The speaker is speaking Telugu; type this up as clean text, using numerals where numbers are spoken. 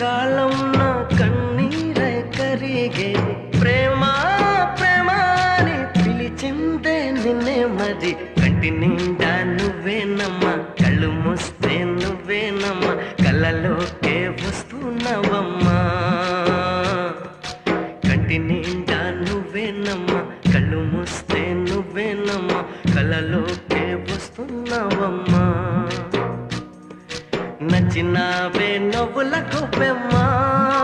కాలం నా కన్నీరై కరిగే ప్రేమ ప్రేమ అని పిలిచిందే నిన్నే మరి కంటి నిండా నువ్వేనమ్మా కళ్ళు మూస్తే నువ్వేనమ్మా కళ్ళలో